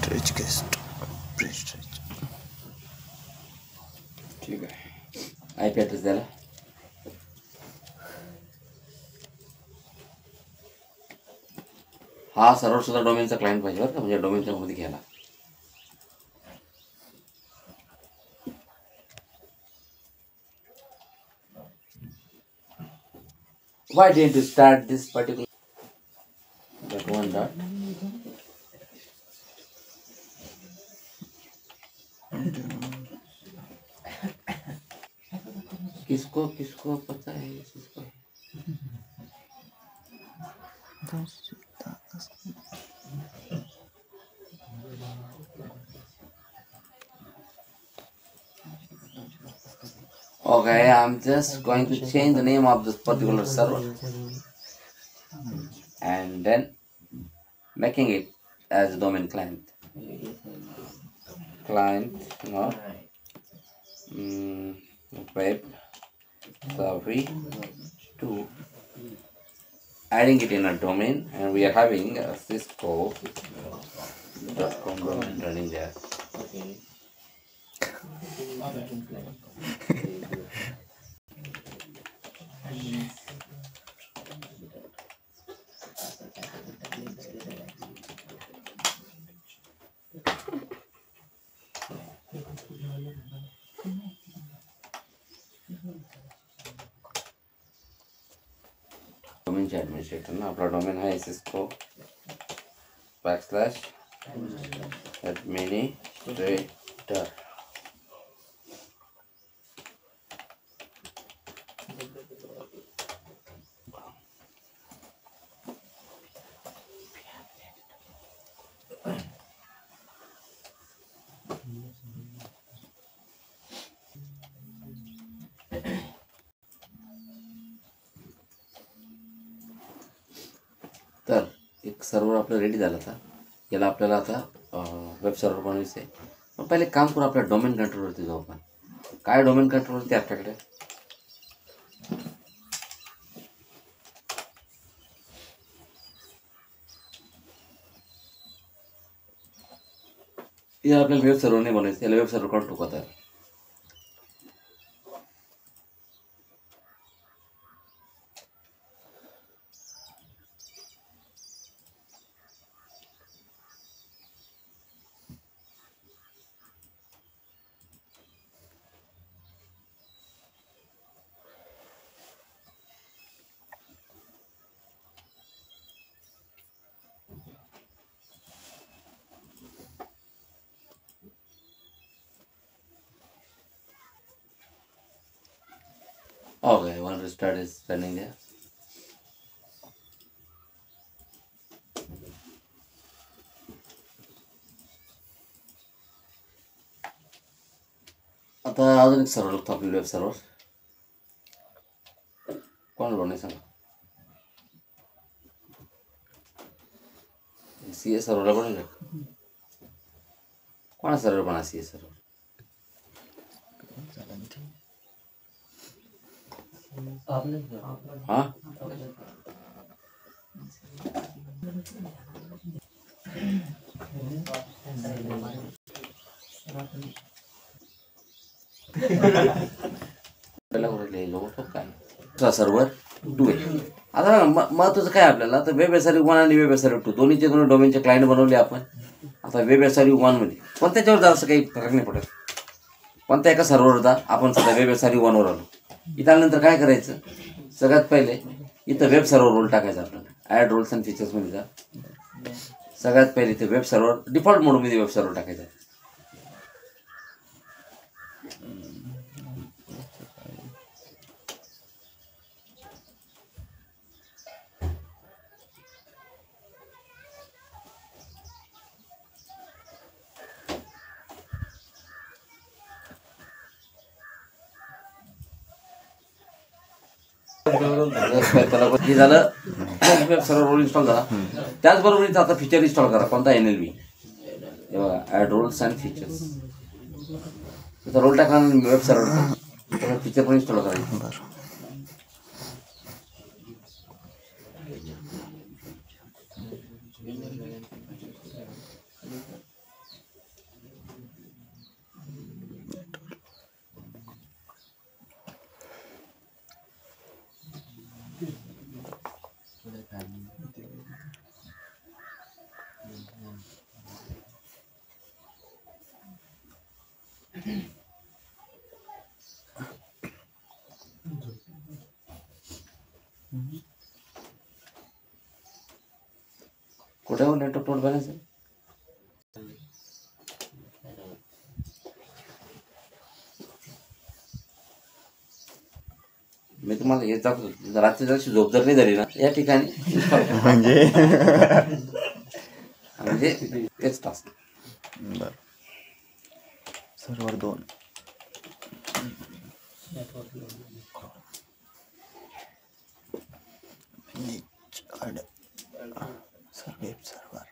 Stretch guest stretch. ठीक आहे. IP address द्यायला हा सर्व्हर सुद्धा डोमेनचा क्लायंट पाहिजे बरं का, म्हणजे डोमेनच्या मध्ये घ्यायला. Why didn't you start this particular that one dot? किसको किसको पता है किसको है? Okay, I'm just going to change the name of this particular server and then making it as a domain client. Client, not web server 2. Adding it in a domain, and we are having a Cisco.com domain running there. Domain administrator ना आपला domain आहे Cisco/administrator. तर एक server आपलं ready झालं आता. याला आपल्याला आता वेब सर्वर बनवायचं आहे. पण पहिले काम करू, आपल्या डोमेन कंट्रोलवरती जाऊ आपण. काय डोमेन कंट्रोलवरती आपल्याकडे हे आपल्याला वेब सर्वर नाही बनवायचं. याला वेब सर्वर काढून टाकू. Okay, one restart is running there. आता अजून एक सर्वर लागतो आपल्याला, वेब सर्वर. कोणाला बनवायचं सांगा. CS सर्वरला बनवलं कोणा सर्वर बना CS सर्वर. हाँ सर्वर 2 आहे. आता महत्वाचं काय आपल्याला, तर वेब एसआरयू 1 आणि वेब एसआरयू 2 दोन्हीचे दोन्ही डोमेनचे क्लायंट बनवले आपण. आता वेब एसआरयू 1 मध्ये पण त्याच्यावर जरासं काही फरक नाही पडत. कोणत्या एका सर्व्हर होता, आपण सध्या वेब एसआरयू 1 वर आलो. इथं नंतर काय करायचं, सगळ्यात पहिले इथं वेब सर्व्हर रोल टाकायचा आपल्याला. ॲड रोल्स अँड फीचर्समध्ये जा. सगळ्यात पहिले इथे वेब सर्व्हर डिफॉल्ट मोडमध्ये वेब सर्व्हर टाकायचा. त्याला किती झालं, वेब सर्व्हर रोल इन्स्टॉल झाला. त्याचबरोबर इथं आता फीचर इन्स्टॉल करा. कोणता NLV हे बघा, ॲड रोल्स अँड फीचर्स. इथं रोल टाका, वेब सर्व्हर फीचर पण इन्स्टॉल करायचं. कुठे हो नेटवर्क लोड बॅलन्स आहे? मी तुम्हाला हे दाखवतो, रात्री जशी झोप जर नाही झाली ना या ठिकाणी म्हणजे तेच टास्क. बर सर्वर 2 वेब सर्वर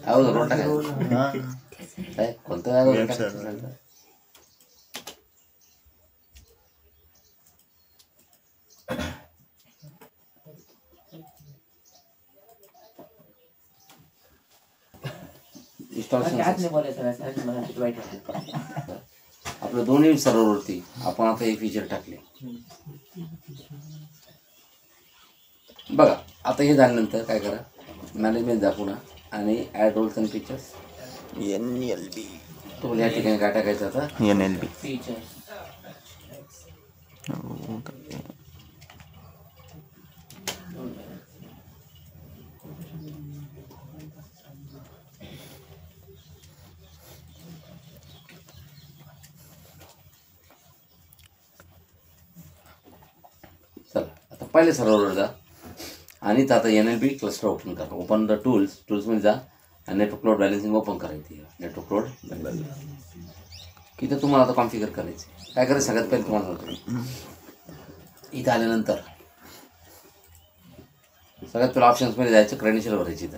अगोदर रोड टाकायचं काय कोणतं अगोदर टाकायचं? आपलं दोन्ही सर्व्हरवरती आपण आता हे फीचर टाकले. बघा आता हे झाल्यानंतर काय करा, मॅनेजमेंट जा पुन्हा आणि add roles and features NLB तो या ठिकाणी काय टाकायचं आता NLB फीचर्स. चला आता पहिले सर्व्हरवर जा आणि आता NLB क्लस्टर ओपन करा. ओपन द टूल्समध्ये जा आणि नेटवर्क लोड बॅलन्सिंग ओपन करायची. नेटवर्क लोड बॅलन्सिंग इथं तुम्हाला आता कॉन्फिगर करायचं. काय करायचं सगळ्यात पहिले तुम्हाला सांगतो, इथं आल्यानंतर सगळ्यात पहिलं ऑप्शन्समध्ये जायचं, क्रेडेन्शियल भरायची. इथं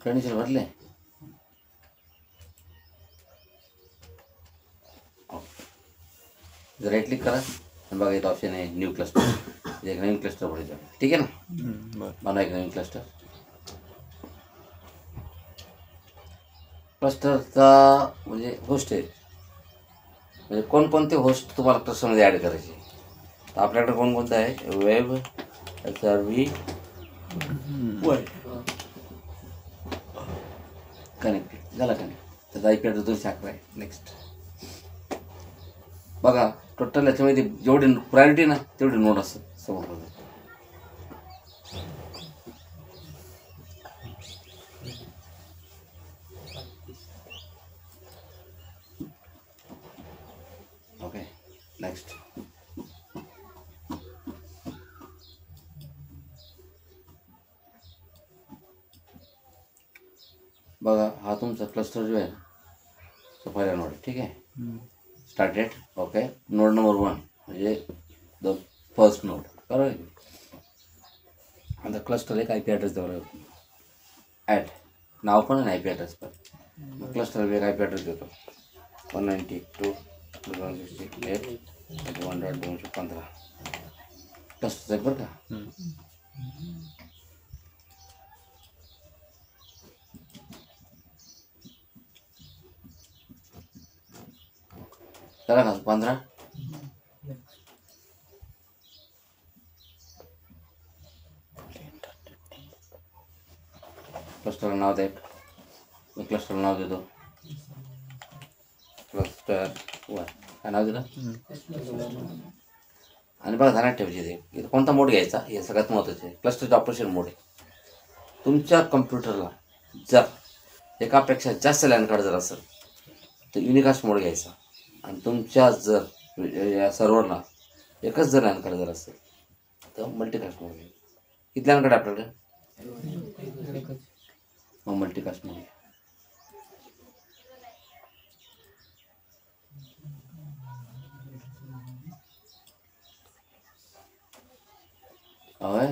क्रेडेन्शियल भरले. राईट क्लिक करा आणि बघा इथं ऑप्शन आहे न्यू क्लस्टर. एक नवीन क्लस्टर भरायचं. ठीक आहे ना, बनवा एक नवीन क्लस्टर. क्लस्टरचा म्हणजे होस्ट आहे, म्हणजे कोणकोणते होस्ट तुम्हाला क्लस्टरमध्ये ॲड करायचे. तर आपल्याकडे कोणकोणतं आहे, वेब SRV कनेक्टेड झाला कनेक्ट. त्याचा IP ॲड्रेस 211 आहे. नेक्स्ट बघा टोटल याच्यामध्ये जेवढे प्रायोरिटी ना तेवढे नोड असतात समोर. ओके नेक्स्ट बघा हा तुमचा क्लस्टर जो आहे तो पहिला नोड आहे. ठीक आहे, start date. Okay, node number 1 म्हणजे द फर्स्ट नोड. बरोबर. आता क्लस्टर एक IP ॲड्रेस द्यावा लागतो. ॲड नाव पण आणि IP ॲड्रेस पण. क्लस्टर एक IP ॲड्रेस देतो 192.168.1.215 क्लस्टर आहे बरं का. चला का 15 क्लस्टरला नाव द्या. मी क्लस्टरला नाव देतो क्लस्टर 1. काय नाव दिलं आणि बघा ध्यानात ठेवायचे ते इथं कोणता मोड घ्यायचा हे सगळ्यात महत्त्वाचे आहे. क्लस्टरचे ऑपरेशन मोड आहे. तुमच्या कम्प्युटरला जर एकापेक्षा जास्त लॅन कार्ड जर असेल तर युनिकास्ट मोड घ्यायचा. आणि तुमच्या जर या सर्व्हरला एकच जर लॅन कार्ड जर असेल तर मल्टीकास्ट मोड घ्यायचा. किती लॅन कार्ड आपल्याकडे? मग मल्टीकास्ट मोड घ्या. होय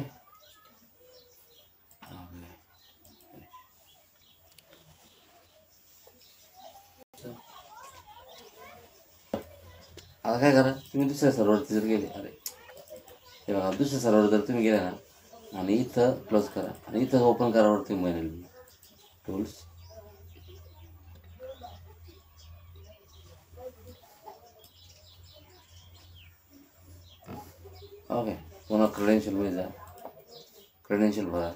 आता काय करा, तुम्ही दुसऱ्या सर्व्हरवरती जर गेले, अरे हे बघा दुसऱ्या सर्व्हर जर तुम्ही गेले ना आणि इथं क्लोज करा आणि इथं ओपन करावरती मोबाईल टूल्स ओके. पुन्हा क्रेडेन्शियलमध्ये जा. क्रेडेन्शियल बघा.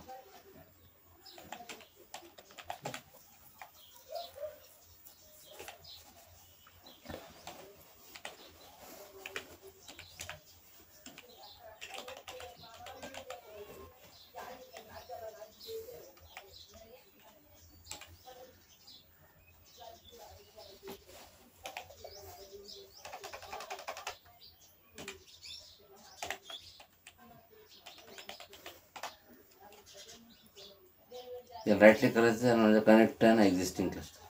याला राईट क्लिक करायचं आणि म्हणजे कनेक्ट आहे ना एक्झिस्टिंग क्लस्टर.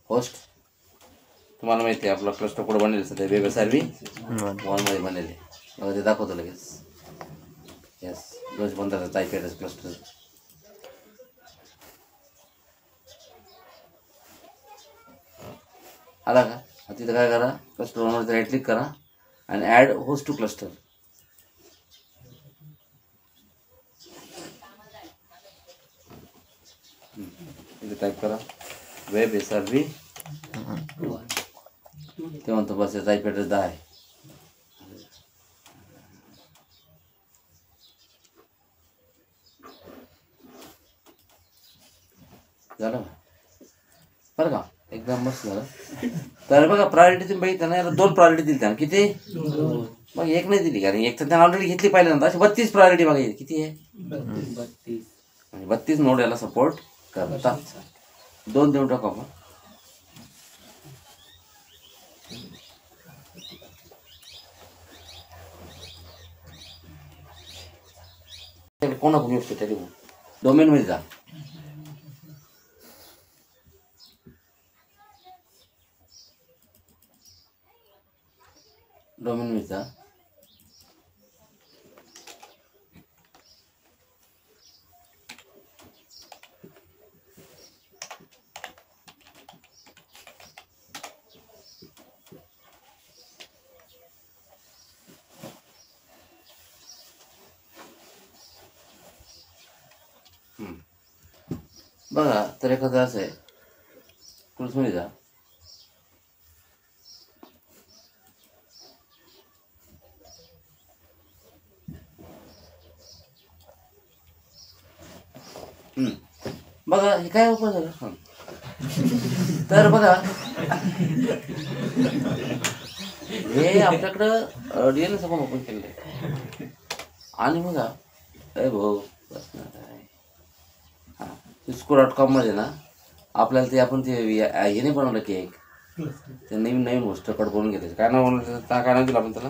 होस्ट तुम्हाला माहिती आहे आपला क्लस्टर कुठं बनेल सध्या वेबसार्वी 1 मध्ये बनेल बघा ते दाखवतो लगेच. यस 215चा IP ॲड्रेस क्लस्टर. आला का? तिथं काय करा, क्लस्टर 1 वरती राईट क्लिक करा आणि ॲड होस्ट टू क्लस्टर. इथे टाईप करा वेबसार्वी. ते म्हणतो बस याचा IP ॲड्रेस 10 आहे. झालं बरं का? एकदम मस्त झालं. तर बघा प्रायोरिटी तुम्ही बघितलं ना, याला 2 प्रायोरिटी दिली त्यानं. किती? मग एक नाही दिली, कारण एक तर त्यानं ऑलरेडी घेतली पहिल्यांदा. अशी 32 प्रायोरिटी बघा. किती आहे? 32. म्हणजे 32 नोड याला सपोर्ट करतात. 2 देऊन टाकू आपण. कोणाकडून येऊ शकते डोमेन मध्ये जा. डोमेन मध्ये जा. बघा तर एखादं असं आहे टूल्समध्ये जा. बघा हे काय ओपन झालं. तर बघा हे आपल्याकडं DNS आपण ओपन केलेलं आहे. आणि बघा अरे भाऊ Cisco.com मध्ये ना आपल्याला ते आपण ते हे नाही बनवलं की एक ते नवीन गोष्ट कट बनवून घेतलं. काय नाव बनवलं? काय नाव दिलं आपण त्याला?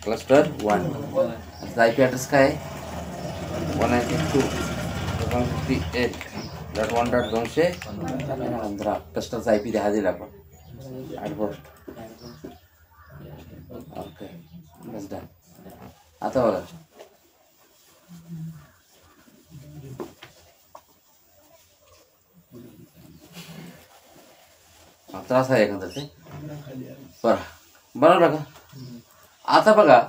क्लस्टर 1. त्याचा IP ॲड्रेस काय आहे? 192.168.1.215. क्लस्टरचा IP हा दिला आपण. ओके बस डन. आता बघा त्रास आहे एखादा ते बरोबर का? आता बघा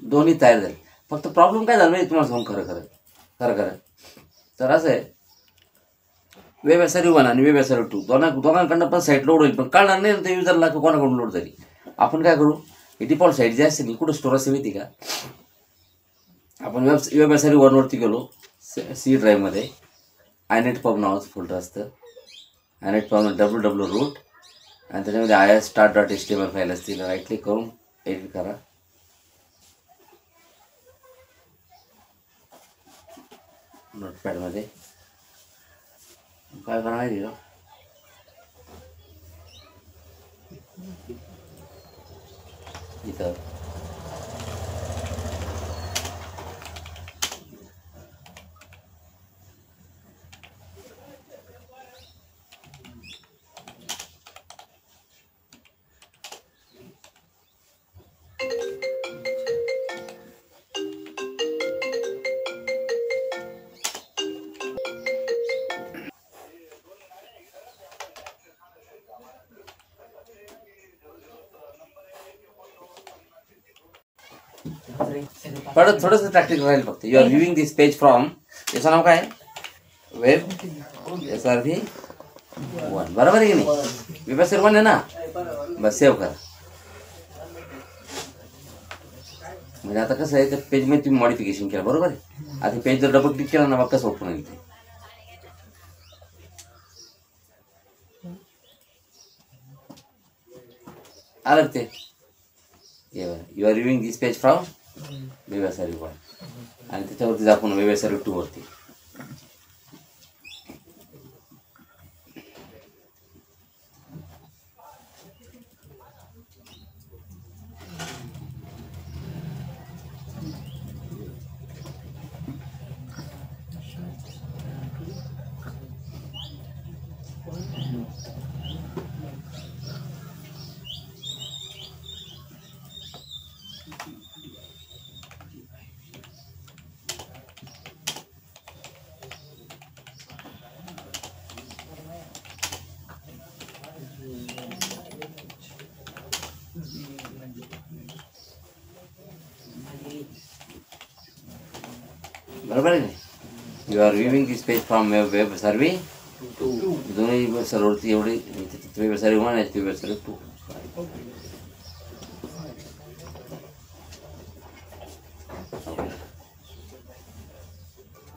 दोन्ही तयार झाले. फक्त प्रॉब्लेम काय झाला माहिती तुम्हाला सांगून खरं तर असं आहे, वेबसाईट 1 आणि वेबसाईट 2 दोघांकडनं पण साईट लोड होईल, पण कळणार नाही ना ते युजरला की कोणाकडून लोड झाली. आपण काय करू, ही डिफॉल्ट साईट जी असते कुठं स्टोर असते माहिती का? आपण वेबसाईट 1 वरती गेलो C ड्राईव्हमध्ये iNetPub नावाचं फोल्डर असतं. iNetPub www रूट आणि त्याच्यामध्ये ISstart.html फाईल असतील. राईट क्लिक करून एडिट करा. नोटपॅडमध्ये काय करणार आहे इथं परत थोडंसं प्रॅक्टिकल राहील फक्त. You are viewing this page from, याचं नाव काय वेब SRV 1, बरोबर आहे की नाही? वेब SRV 1 आहे ना, बस सेव्ह करा. म्हणजे आता कसं आहे, त्या पेजमध्ये तुम्ही मॉडिफिकेशन केलं, बरोबर आहे. आता पेज जर डबल क्लिक केला ना, मग कसं ओपन होईल ते. आलं ते. You are viewing this page from web SRV 1 आणि त्याच्यावरती आपण वेब SRV 2 वरती. बरोबर आहे नाही? You are viewing this page from web SRV 2. दोन्ही सर्वरती एवढी वेब SRV 1 आहे, वेब SRV 2.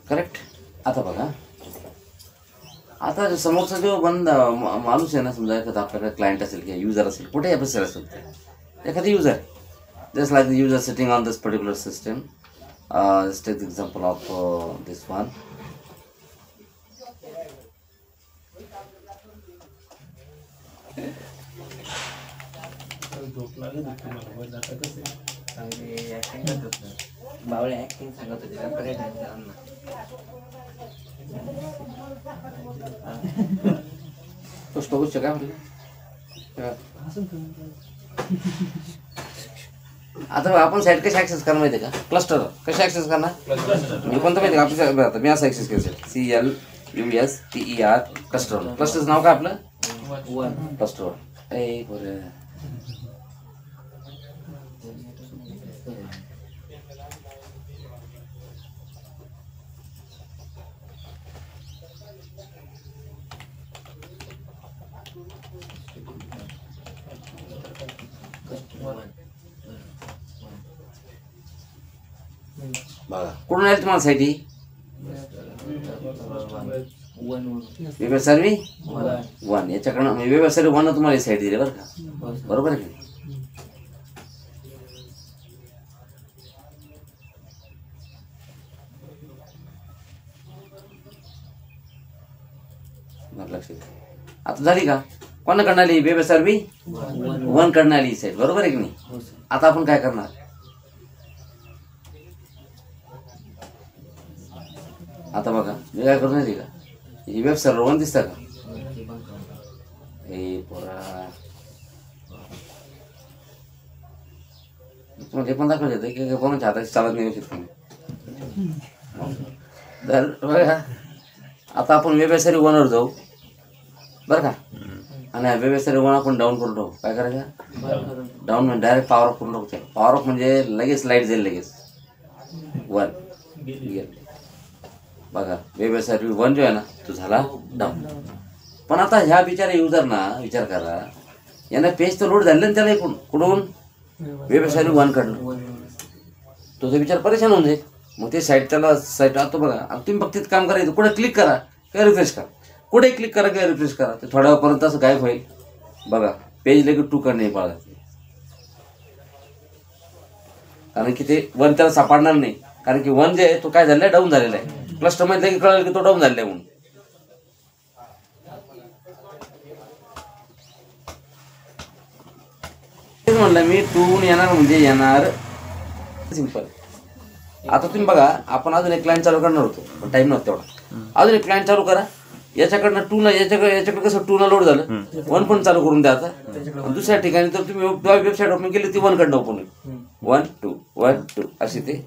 करेक्ट. आता बघा, आता समोरचा जो माणूस आहे ना, समजा एखादा आपल्याकडे क्लायंट असेल किंवा युजर असेल, कुठे असेल एखादा user, just like the user sitting on this particular system. Let's take the example of this one. बावळे acting सांगत होते का पुष्पगुच्छ काय म्हटलं? आता आपण साईट कशी ॲक्सेस करणार माहिती आहे का? क्लस्टर कशी ॲक्सेस करणार मी कोणतं माहिती आहे का? आपल्या मी असं ॲक्सेस केलं CLUSTER क्लस्टर. क्लस्टरचं नाव काय आपलं? क्लस्टर. ए बरं, बघा कुठून आली तुम्हाला साईट ही? वेब SRV 1 याच्याकडनं. वेब SRV 1 तुम्हाला साईट दिली बरं का, बरोबर आहे की लक्षात. आता झाली का? कोणाकडनं आली? वेब SRV 1 कडनं आली साईट, बरोबर आहे की नाही? आता आपण काय करणार? आता बघा मी काय करतो नाही का, ही वेब सर्व्हर 1 दिसतं का? हे पोरा तुम्हाला हे पण दाखवलं जातं की कोणाच्या हाताची चालत नाही व्यवस्थित. तर बघा आता आपण वेब SRV 1 वर जाऊ बरं का, आणि वेब SRV 1 आपण डाऊन करून टाकू. काय करायचं? डाऊन म्हणजे डायरेक्ट पॉवर ऑफ करून टाकू. पॉवर ऑफ म्हणजे लगेच लाईट जाईल लगेच. 1 बघा वेब SRV 1 जो आहे ना तो झाला डाऊन. पण आता ह्या बिचारा युजरना विचार करा, यांना पेज तर लोड झालं ना त्याला एकूण कुठून? वेब SRV 1 कडनं. तो विचार परेशान होऊन जाईल. मग ते साईट त्याला साईट आता बघा तुम्ही फक्त काम करायचं, कुठं क्लिक करा किंवा रिफ्रेश करा. कुठे क्लिक करा किंवा रिफ्रेश करा, ते थोड्या वेळपर्यंत असं गायब होईल. बघा पेज लगेच 2 करणे पाळा, कारण की ते 1 त्याला सापडणार नाही. कारण की 1 जे आहे तो काय झालेला आहे, डाऊन झालेला आहे. क्लस्टर मध्ये लगेच कळलं की तो डाऊन झालेला आहे म्हणून. तेच म्हणलं मी 2 येणार म्हणजे येणार सिंपल. आता तुम्ही बघा, आपण अजून एक क्लायंट चालू करणार होतो पण टाइम नव्हता तेवढा. अजून एक क्लायंट चालू करा. याच्याकडनं 2 ला याच्याकडे कसं 2 ला लोड झालं, 1 पण चालू करून द्या. आता दुसऱ्या ठिकाणी तर तुम्ही वेबसाईट ओपन केली ती 1 कडनं ओपन होईल. 1 2 1 2 अशी ते